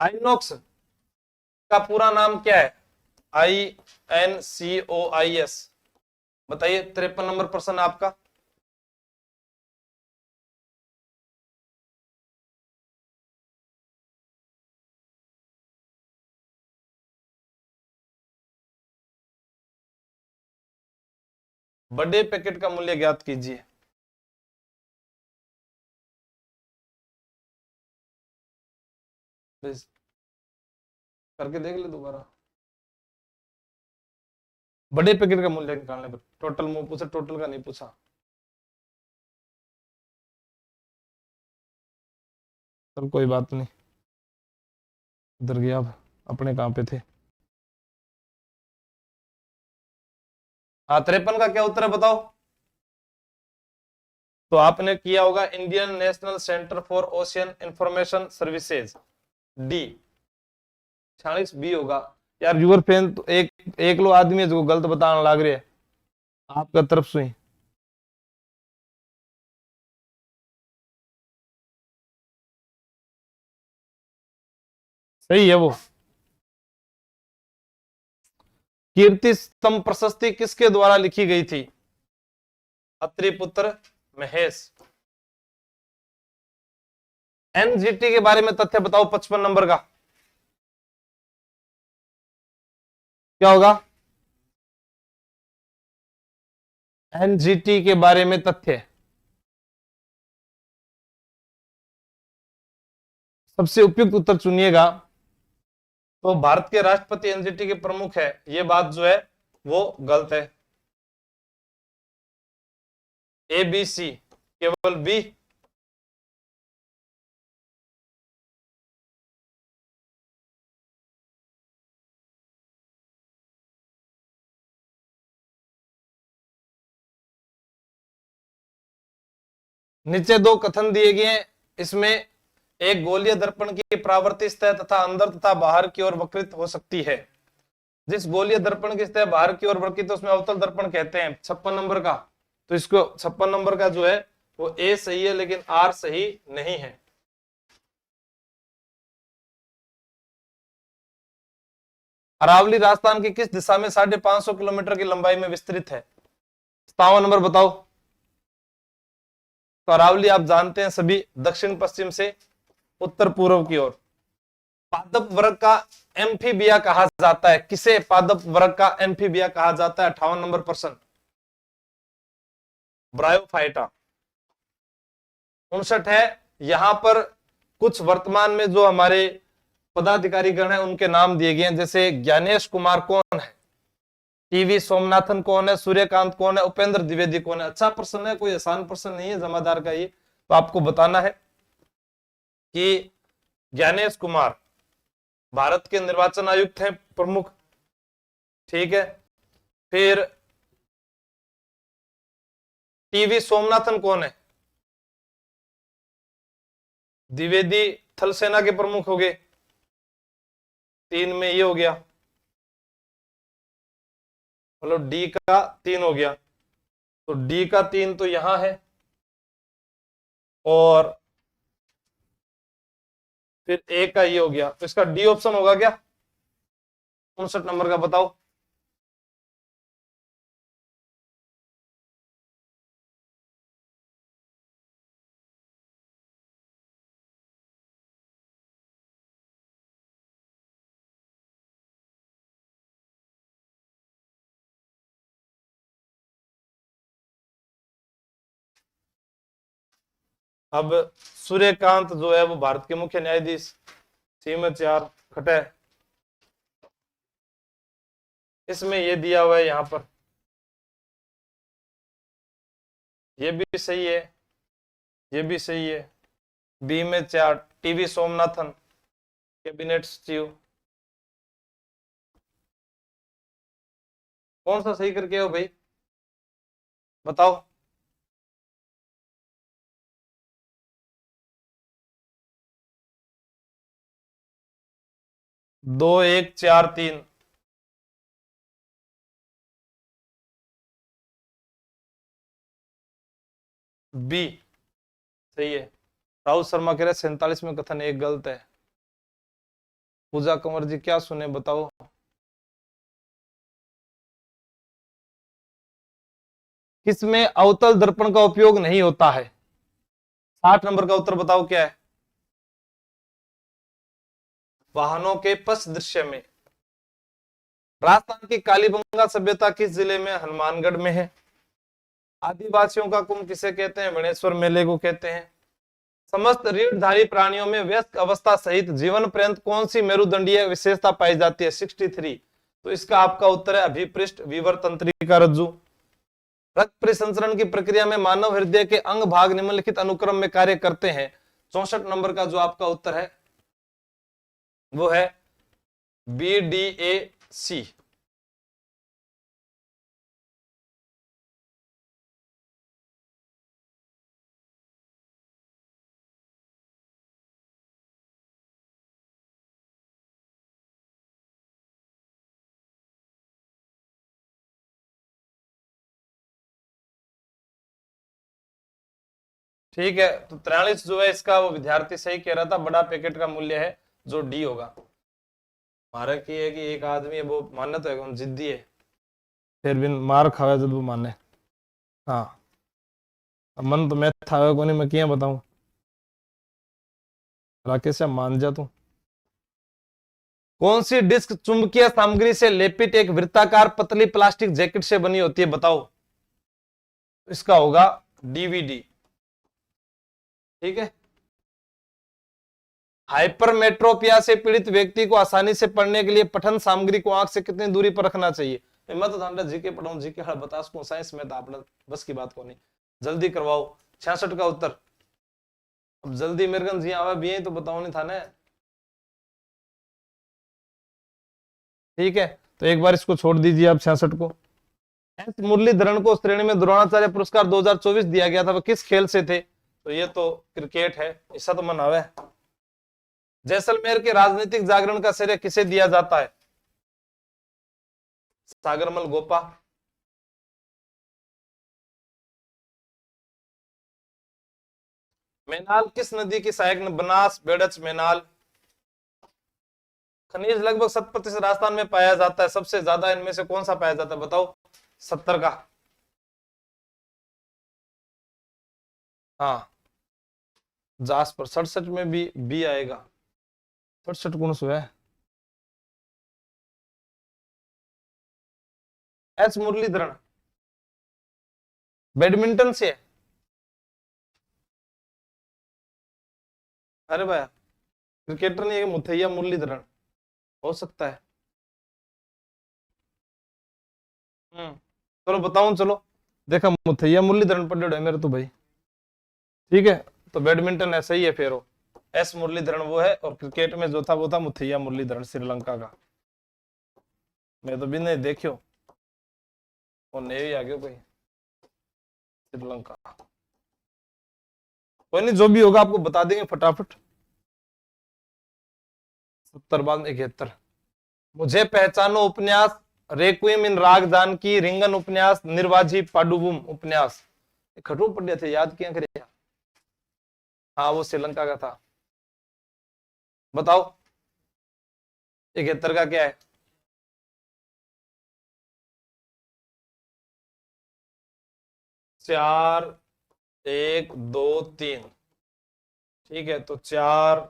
A: आइनॉक्स का पूरा नाम क्या है। INCOIS। बताइए। 53 नंबर प्रश्न आपका। बड़े पैकेट का मूल्य ज्ञात कीजिए। प्लीज करके देख ले दोबारा। बड़े पैकेट का मूल्य निकालने पर टोटल मुंह पूछा, टोटल का नहीं पूछा। चल कोई बात नहीं, उधर गया। अब अपने कहां पे थे। हाँ, 53 का क्या उत्तर है बताओ। तो आपने किया होगा Indian National Centre for Ocean Information Services, D. 46 B होगा। यार यूर फैन तो एक लो आदमी है जो गलत बताने लग रहे हैं आपका तरफ से ही। सही है वो। कीर्ति स्तंभ प्रशस्ति किसके द्वारा लिखी गई थी। अत्रि पुत्र महेश। एनजीटी के बारे में तथ्य बताओ 55 नंबर का क्या होगा। एनजीटी के बारे में तथ्य सबसे उपयुक्त उत्तर चुनिएगा। तो भारत के राष्ट्रपति एनजीटी के प्रमुख है, ये बात जो है वो गलत है। ए बी सी, केवल बी। नीचे दो कथन दिए गए हैं, इसमें एक गोलीय दर्पण की परावर्तित सतह तथा अंदर तथा बाहर की ओर वक्रित हो सकती है। जिस गोलीय दर्पण की सतह बाहर की ओर वक्रित उसमें अवतल दर्पण कहते हैं। 56 नंबर का, तो इसको 56 नंबर का जो है वो ए सही है, लेकिन आर सही नहीं है। अरावली राजस्थान की किस दिशा में 550 किलोमीटर की लंबाई में विस्तृत है। 57 नंबर बताओ। तो अरावली आप जानते हैं सभी दक्षिण पश्चिम से उत्तर पूर्व की ओर। पादप वर्ग का एम्फीबिया कहा जाता है। किसे पादप वर्ग का एम्फीबिया कहा जाता है। 58 नंबर प्रश्न। ब्रायोफाइटा। 59 है। यहां पर कुछ वर्तमान में जो हमारे पदाधिकारी गण है उनके नाम दिए गए हैं, जैसे ज्ञानेश कुमार कौन है, टीवी सोमनाथन कौन है, सूर्यकांत कौन है, उपेंद्र द्विवेदी कौन है। अच्छा प्रश्न है, कोई आसान प्रश्न नहीं है जमादार का ये। तो आपको बताना है कि ज्ञानेश कुमार भारत के निर्वाचन आयुक्त हैं प्रमुख। ठीक है। फिर टीवी सोमनाथन कौन है। द्विवेदी थल सेना के प्रमुख हो गए। 3 में ये हो गया, मतलब डी का 3 हो गया। तो डी का 3 तो यहां है, और फिर ए का ये हो गया। तो इसका डी ऑप्शन होगा क्या। 59 नंबर का बताओ। अब सूर्यकांत जो है वो भारत के मुख्य न्यायाधीश, सी में 4 खटे। इसमें ये दिया हुआ है यहां पर, ये भी सही है, ये भी सही है। बी में 4 टीवी सोमनाथन, कैबिनेट सचिव। कौन सा सही करके हो भाई, बताओ। 2143। बी सही है। राहुल शर्मा कह रहे 47 में कथन एक गलत है। पूजा कंवर जी क्या सुने बताओ। किसमें अवतल दर्पण का उपयोग नहीं होता है? 60 नंबर का उत्तर बताओ क्या है। वाहनों के पथ दृश्य में। राजस्थान की कालीबंगा सभ्यता किस जिले में, हनुमानगढ़ में है। आदिवासियों का कुंभ किसे कहते हैं, मणेश्वर मेले को कहते हैं। समस्त रीढ़धारी प्राणियों में वयस्क अवस्था सहित जीवन पर्यंत कौन सी मेरुदंडीय विशेषता पाई जाती है, 63। तो इसका आपका उत्तर है अभिपृष्ठ विवर तंत्रिका रज्जु। रक्त परिसंचरण की प्रक्रिया में मानव हृदय के अंग भाग निम्नलिखित अनुक्रम में कार्य करते हैं। 64 नंबर का जो आपका उत्तर है वो है BDAC। ठीक है, तो 43 जो है इसका वो विद्यार्थी सही कह रहा था, बड़ा पैकेट का मूल्य है जो डी होगा। मारे की है कि एक आदमी है वो मानना तो है, जिद्दी है, फिर भी मार खावे जब वो माने। हाँ, अब मन तो मैं था को नहीं, मैं क्या बताऊं। राकेश या मान जा तू। कौन सी डिस्क चुंबकीय सामग्री से लेपित एक वृत्ताकार पतली प्लास्टिक जैकेट से बनी होती है, बताओ। इसका होगा DVD। ठीक है। हाइपरमेट्रोपिया से पीड़ित व्यक्ति को आसानी से पढ़ने के लिए पठन सामग्री को आंख से कितनी दूरी पर रखना चाहिए। मैं तो धांडा जीके पढ़ाऊं, जीके हर बता सकूं, साइंस में तो आपने बस की बात को नहीं। जल्दी करवाओ। 66 का उत्तर। अब जल्दी मेरे गंज आवा भी तो बताओ नहीं था ना। ठीक है, तो एक बार इसको छोड़ दीजिए आप 66 को। एस मुरलीधरन को श्रेणी में द्रोणाचार्य पुरस्कार 2024 दिया गया था, वह किस खेल से थे। तो ये तो क्रिकेट है, ऐसा तो मन आवे। जैसलमेर के राजनीतिक जागरण का श्रेय किसे दिया जाता है, सागरमल गोपा। मैनाल किस नदी की सहायक न, बनास बेड़च मैनाल। खनिज लगभग 70% राजस्थान में पाया जाता है, सबसे ज्यादा इनमें से कौन सा पाया जाता है बताओ। 70 का। हाँ, जासपुर 67 में भी बी आएगा। 67 कौन सा है। एच मुरलीधरन बैडमिंटन से है। अरे भाई, क्रिकेटर नहीं है, मुथैया मुरलीधरन हो सकता है। चलो बताऊं, चलो देखा मुथैया मुरलीधरन पढ़ है मेरे तो भाई। ठीक है, तो बैडमिंटन ऐसा ही है फिर वो। एस मुरलीधरन वो है, और क्रिकेट में जो था वो था मुथैया मुरलीधरन, श्रीलंका का। मैं तो भी नहीं देखियो, और नेवी आ गयो भाई, श्रीलंका। कोई नहीं, जो भी होगा आपको बता देंगे फटाफट। 70 बाद 71। मुझे पहचानो उपन्यास, रेक्विम इन राग जानकी, रिंगन उपन्यास, निर्वाजी पाडुबुम उपन्यास। खटू पढ़े थे, याद किया करे। हाँ, वो श्रीलंका का था। बताओ 71 का क्या है। 4 1 2 3। ठीक है, तो 4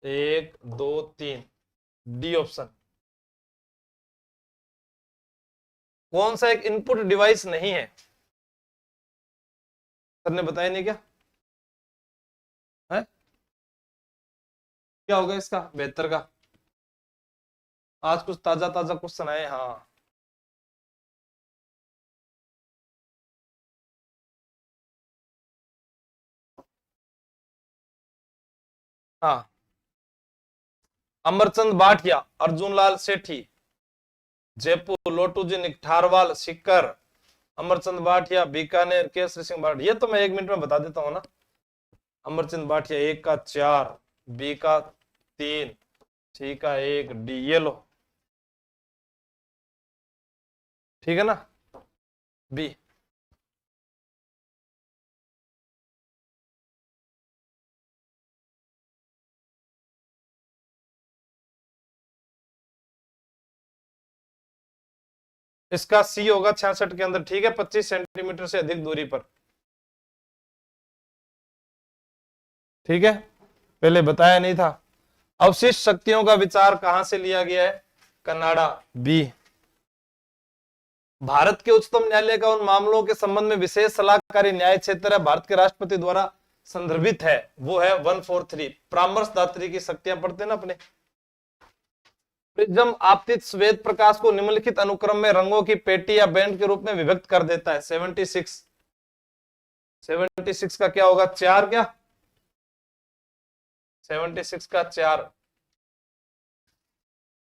A: 1 2 3, डी ऑप्शन। कौन सा एक इनपुट डिवाइस नहीं है, सर ने बताया नहीं क्या है। क्या होगा इसका 72 का। आज कुछ ताजा ताजा क्वेश्चन आए। हाँ, हाँ, अमरचंद भाटिया, अर्जुनलाल सेठी, जयपुर, लोटू जी निठारवाल, सीकर, अमरचंद भाटिया, बीकानेर, केसरी सिंह भाटिया। ये तो मैं 1 मिनट में बता देता हूं ना। अमरचंद भाटिया 1 का 4, बी का 3, सी का 1, डी। ये लो, ठीक है ना, बी। इसका सी होगा 66 के अंदर, ठीक है, 25 सेंटीमीटर से अधिक दूरी पर, ठीक है, पहले बताया नहीं था। अवशिष्ट शक्तियों का विचार कहां से लिया गया है? Canada, B. भारत के उच्चतम न्यायालय का उन मामलों के संबंध में विशेष सलाहकारी न्याय क्षेत्र है भारत के राष्ट्रपति द्वारा संदर्भित है, वो है 143, परामर्शदात्री की शक्तियां पढ़ते ना अपने। प्रिज्म आपतित श्वेत प्रकाश को निम्नलिखित अनुक्रम में रंगों की पेटी या बैंड के रूप में विभक्त कर देता है। 76 का क्या होगा? 4 क्या? 76 का 4।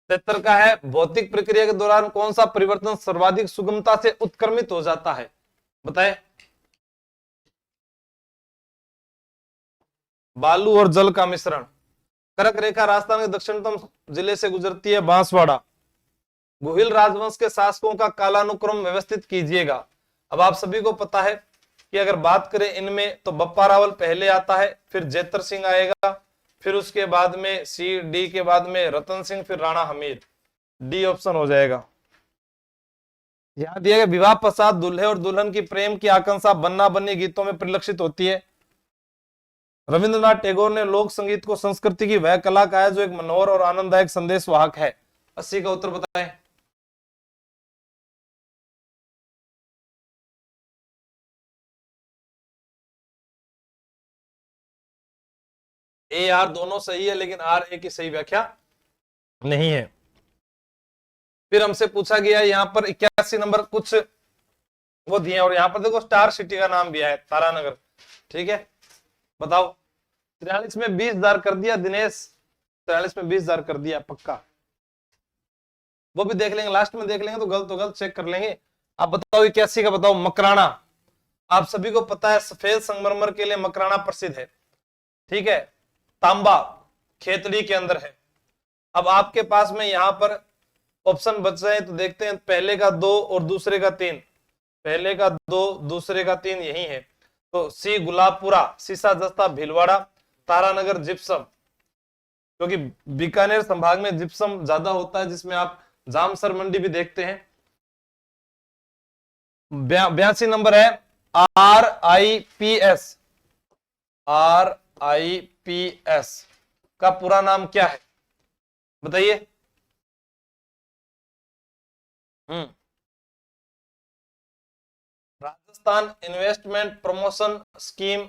A: 73 का है, भौतिक प्रक्रिया के दौरान कौन सा परिवर्तन सर्वाधिक सुगमता से उत्क्रमित हो जाता है? बताए। बालू और जल का मिश्रण। कर्क रेखा राजस्थान के दक्षिणतम जिले से गुजरती है, बांसवाड़ा। गुहिल राजवंश के शासकों का कालानुक्रम व्यवस्थित कीजिएगा। अब आप सभी को पता है कि अगर बात करें इनमें तो बप्पा रावल पहले आता है, फिर जेतर सिंह आएगा, फिर उसके बाद में सी, डी के बाद में रतन सिंह, फिर राणा हमीद। डी ऑप्शन हो जाएगा। याद दिया, विवाह पश्चात दूल्हे और दुल्हन की प्रेम की आकांक्षा बन्ना बन्नी गीतों में परिलक्षित होती है। रविंद्रनाथ टैगोर ने लोक संगीत को संस्कृति की वह कला कहा है जो एक मनोहर और आनंददायक संदेश वाहक है। 80 का उत्तर बताएं। ए आर दोनों सही है, लेकिन आर ए की सही व्याख्या नहीं है। फिर हमसे पूछा गया यहाँ पर 81 नंबर कुछ वो दिए, और यहाँ पर देखो स्टार सिटी का नाम भी है, तारानगर, ठीक है। बताओ, 43 में 20,000 कर दिया दिनेश, 43 में 20,000 कर दिया पक्का। वो भी देख लेंगे, लास्ट में देख लेंगे, तो गलत चेक कर लेंगे। आप बताओ 81 का बताओ। मकराना, आप सभी को पता है सफेद संगमरमर के लिए मकराना प्रसिद्ध है, ठीक है। तांबा खेतड़ी के अंदर है। अब आपके पास में यहां पर ऑप्शन बच रहे हैं, तो देखते हैं। पहले का 2 और दूसरे का 3, पहले का 2 दूसरे का 3 यही है। तो सी गुलाबपुरा, सीसा जस्ता भीलवाड़ा, तारानगर जिप्सम, क्योंकि बीकानेर संभाग में जिप्सम ज्यादा होता है, जिसमें आप जामसर मंडी भी देखते हैं। 82 नंबर है RIPS। RIPS का पूरा नाम क्या है? बताइए। Rajasthan investment promotion scheme.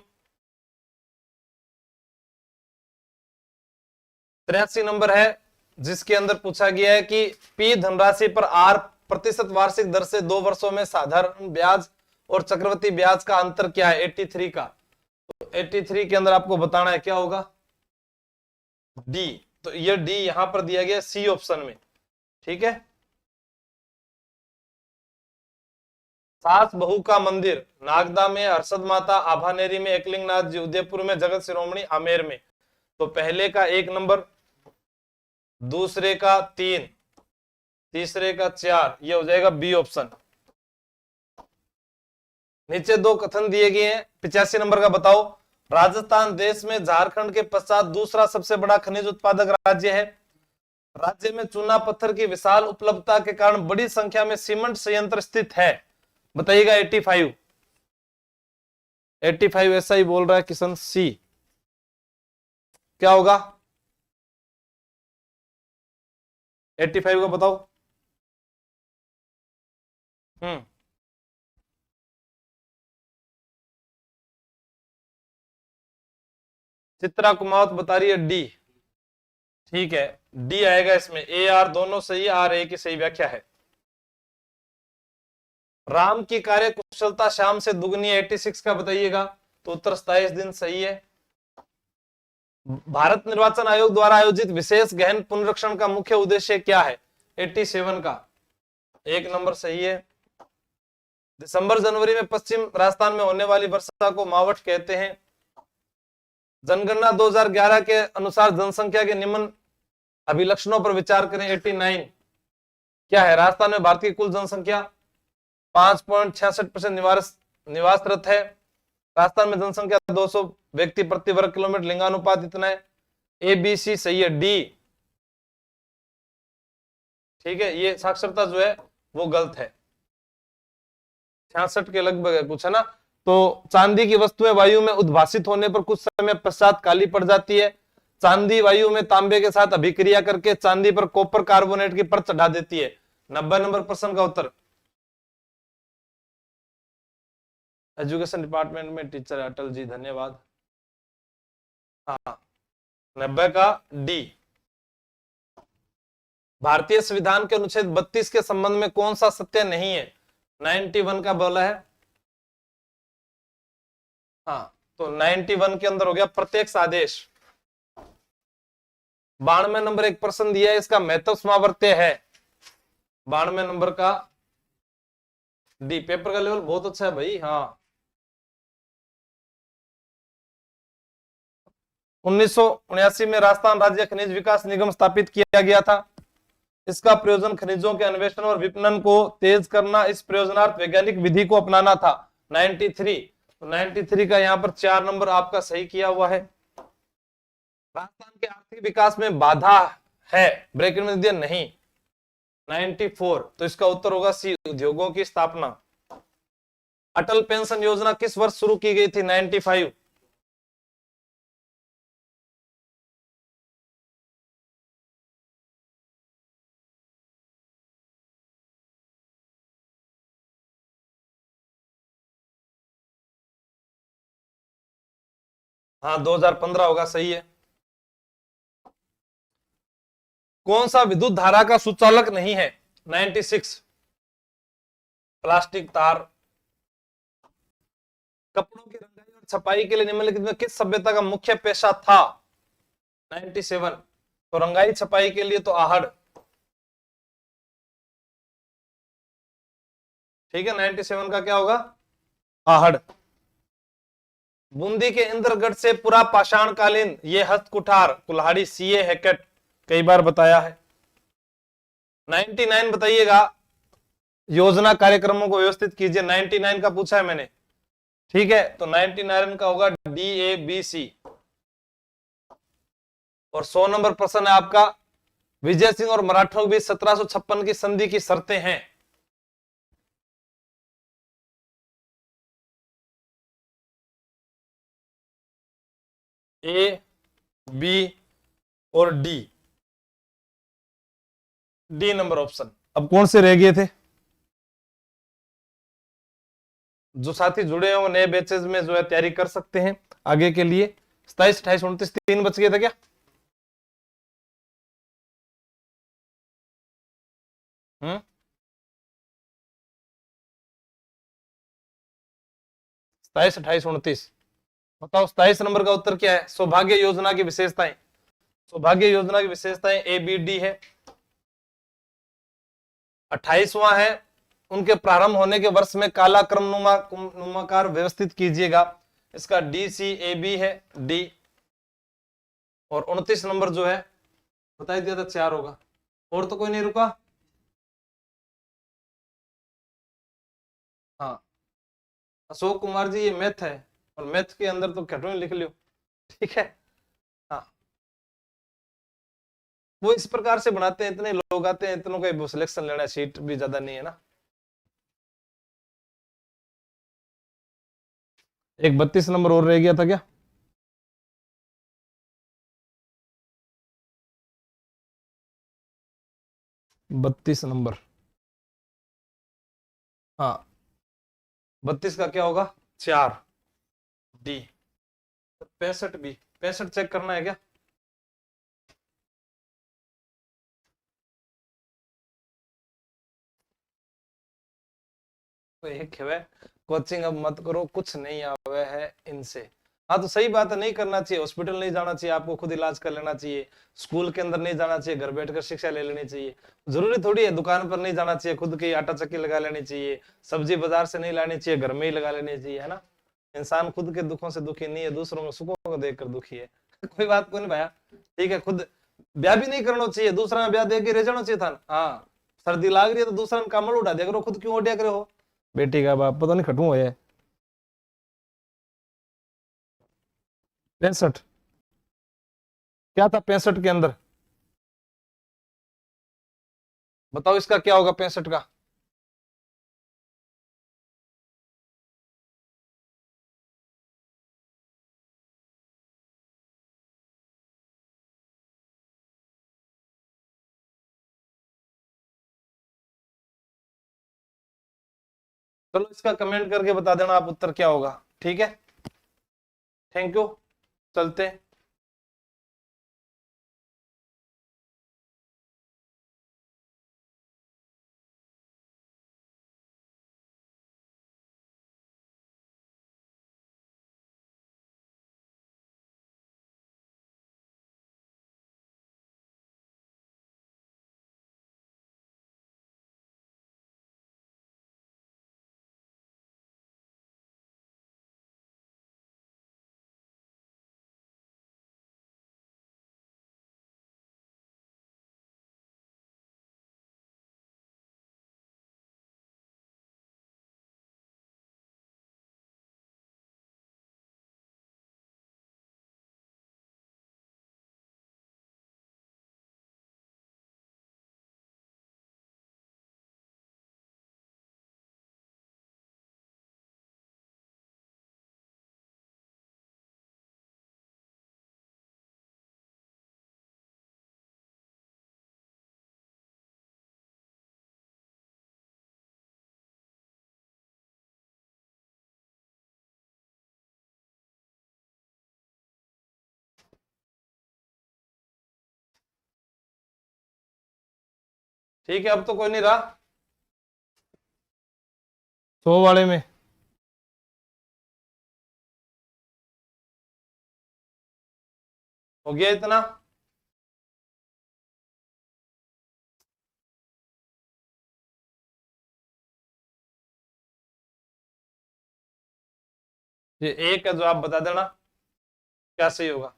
A: 83 number है, जिसके अंदर पूछा गया है कि पी धनराशि पर R% वार्षिक दर से 2 वर्षों में साधारण ब्याज और चक्रवृद्धि ब्याज का अंतर क्या है? 83 का। तो 83 के अंदर आपको बताना है क्या होगा? डी। तो ये डी यहां पर दिया गया सी ऑप्शन में, ठीक है। सास बहू का मंदिर, नागदा में, हर्षद माता, आभानेरी में, एकलिंगनाथ जी, उदयपुर में, जगत शिरोमणि आमेर में। तो पहले का 1 नंबर, दूसरे का 3, तीसरे का 4, ये हो जाएगा बी ऑप्शन। नीचे 2 कथन दिए गए हैं। 85 नंबर का बताओ। राजस्थान देश में झारखंड के पश्चात दूसरा सबसे बड़ा खनिज उत्पादक राज्य है। राज्य में चूना पत्थर की विशाल उपलब्धता के कारण बड़ी संख्या में सीमेंट संयंत्र स्थित है। बताइएगा। 85 ऐसा ही बोल रहा है किशन। सी क्या होगा? 85 का बताओ। चित्रा कुमावत बता रही है डी, ठीक है, डी आएगा इसमें। ए आर दोनों सही, आर ए की सही व्याख्या है। राम की कार्य कुशलता शाम से दुगनी है, 86 का बताइएगा। तो उत्तर 27 दिन सही है। भारत निर्वाचन आयोग द्वारा आयोजित विशेष गहन पुनरीक्षण का मुख्य उद्देश्य क्या है? 87 का। एक नंबर सही है। दिसंबर जनवरी में पश्चिम राजस्थान में होने वाली वर्षा को मावठ कहते हैं। जनगणना 2011 के अनुसार जनसंख्या के निम्न अभिलक्षणों पर विचार करें। 89 क्या है? राजस्थान में भारत की कुल जनसंख्या 5.66% निवासरत है। राजस्थान में जनसंख्या 200 व्यक्ति प्रति वर्ग किलोमीटर। लिंगानुपात इतना है। ए बी सी सही है। डी ठीक है। ये साक्षरता जो है वो गलत है। 66 के लगभग है कुछ, है ना। तो चांदी की वस्तुएं वायु में उद्भासित होने पर कुछ समय पश्चात काली पड़ जाती है। चांदी वायु में तांबे के साथ अभिक्रिया करके चांदी पर कॉपर कार्बोनेट की परत चढ़ा देती है। 90 नंबर प्रश्न का उत्तर। एजुकेशन डिपार्टमेंट में टीचर अटल जी, धन्यवाद। हाँ, 90 का डी। भारतीय संविधान के अनुच्छेद 32 के संबंध में कौन सा सत्य नहीं है? 91 का बोला है। हाँ, तो 91 के अंदर हो गया प्रत्यक्ष आदेश। 92 नंबर एक प्रश्न दिया है, इसका महत्व समावर्त्य है। 92 नंबर का डी। पेपर का लेवल बहुत अच्छा है भाई। हाँ, 1979 में राजस्थान राज्य खनिज विकास निगम स्थापित किया गया था। इसका प्रयोजन खनिजों के अन्वेषण और विपणन को तेज करना, इस प्रयोजनार्थ वैज्ञानिक विधि को अपनाना था। 93 तो 93 का यहाँ पर 4 नंबर आपका सही किया हुआ है। राजस्थान के आर्थिक विकास में बाधा है, ब्रैकेट में दिया नहीं। 94 तो इसका उत्तर होगा सी, उद्योगों की स्थापना। अटल पेंशन योजना किस वर्ष शुरू की गई थी? 95। हाँ, 2015 होगा, सही है। कौन सा विद्युत धारा का सुचालक नहीं है? 96 प्लास्टिक तार। कपड़ों की रंगाई और छपाई के लिए निम्नलिखित में किस सभ्यता का मुख्य पेशा था? 97 तो रंगाई छपाई के लिए तो आहड़। ठीक है, 97 का क्या होगा? आहड़। बूंदी के इंद्रगढ़ से पुरा पाषाण कालीन ये हस्त कुठार कुल्हाड़ी सीए हैकेट कई बार बताया है। 99 बताइएगा। योजना कार्यक्रमों को व्यवस्थित कीजिए। 99 का पूछा है मैंने। ठीक है, तो 99 का होगा डी ए बी सी। और 100 नंबर प्रश्न है आपका, विजय सिंह और मराठों के बीच 1756 की संधि की शर्तें हैं। ए बी और डी। D number option. अब कौन से रह गए थे? जो साथी जुड़े हैं वो नए बैचेस में जो है तैयारी कर सकते हैं आगे के लिए। 27, 28, 29, 3 बच गए थे क्या? हम्म 27, 28, 29 बताओ। 27 नंबर का उत्तर क्या है? सौभाग्य योजना की विशेषताएं। सौभाग्य योजना की विशेषताएं ए बी डी है। 28वां है, उनके प्रारंभ होने के वर्ष में काला क्रमनुमाकार व्यवस्थित कीजिएगा। इसका डी सी ए बी है, डी। और 29 नंबर जो है बता दिया था 4 होगा। और तो कोई नहीं रुका। हाँ, अशोक कुमार जी, ये मैथ है और मैथ के अंदर तो कैटो लिख लियो। ठीक है। हाँ, वो इस प्रकार से बनाते हैं, इतने लोग आते हैं, इतनों का सिलेक्शन लेना है, सीट भी ज्यादा नहीं है ना। एक 32 नंबर और रह गया था क्या? बत्तीस नंबर। हाँ, 32 का क्या होगा? 4 डी। 65 बी। 65 चेक करना है क्या? तो एक है कोचिंग अब मत करो, कुछ नहीं आवे है इनसे। हाँ तो सही बात है, नहीं करना चाहिए, हॉस्पिटल नहीं जाना चाहिए, आपको खुद इलाज कर लेना चाहिए, स्कूल के अंदर नहीं जाना चाहिए, घर बैठकर शिक्षा ले लेनी चाहिए। जरूरी थोड़ी है दुकान पर नहीं जाना चाहिए, खुद की आटा चक्की लगा लेनी चाहिए, सब्जी बाजार से नहीं लानी चाहिए, घर में ही लगा लेनी चाहिए, है ना। इंसान खुद के दुखों से दुखी नहीं है, दूसरों के सुखों को देखकर दुखी है। कोई बात को नहीं भाया, ठीक है। खुद ब्याह भी नहीं करना चाहिए, दूसरा में ब्याह देके रह जाना चाहिए था। हाँ, सर्दी लाग रही है तो दूसरा में कमल उड़ा दिया करो, खुद क्यों उड़िया करे हो। बेटी का बाप पता नहीं खटू है। 65? क्या था 65 के अंदर, बताओ इसका क्या होगा 65 का। चलो इसका कमेंट करके बता देना आप उत्तर क्या होगा, ठीक है। थैंक यू, चलते हैं। ठीक है, अब तो कोई नहीं रहा 100 वाले में। हो गया इतना। ये एक है जो आप बता देना क्या सही होगा।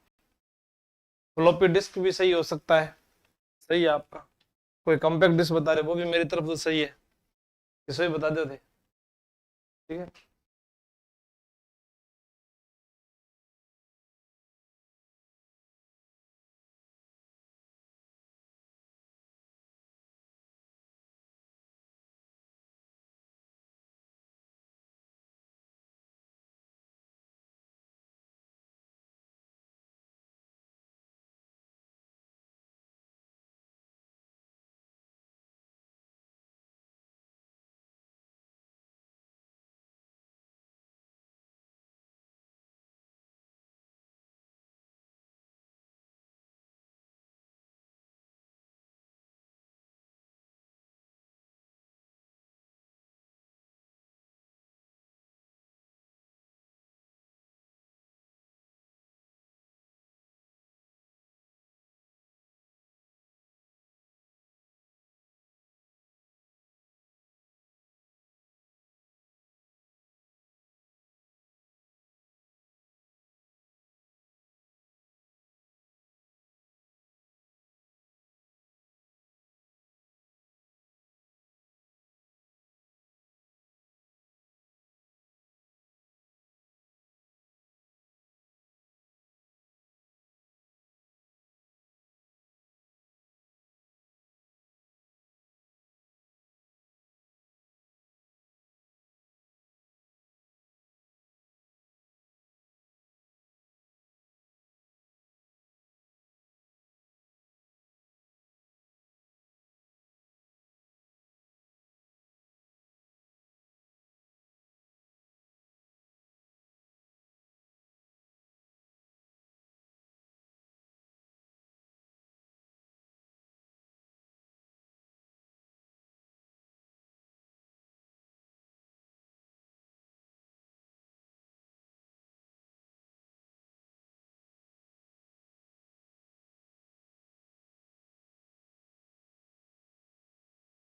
A: फ्लॉपी डिस्क भी सही हो सकता है, सही है आपका। कोई कॉम्पैक्ट डिस्क बता रहे, वो भी मेरी तरफ से सही है, इसको ही बता देते, ठीक है।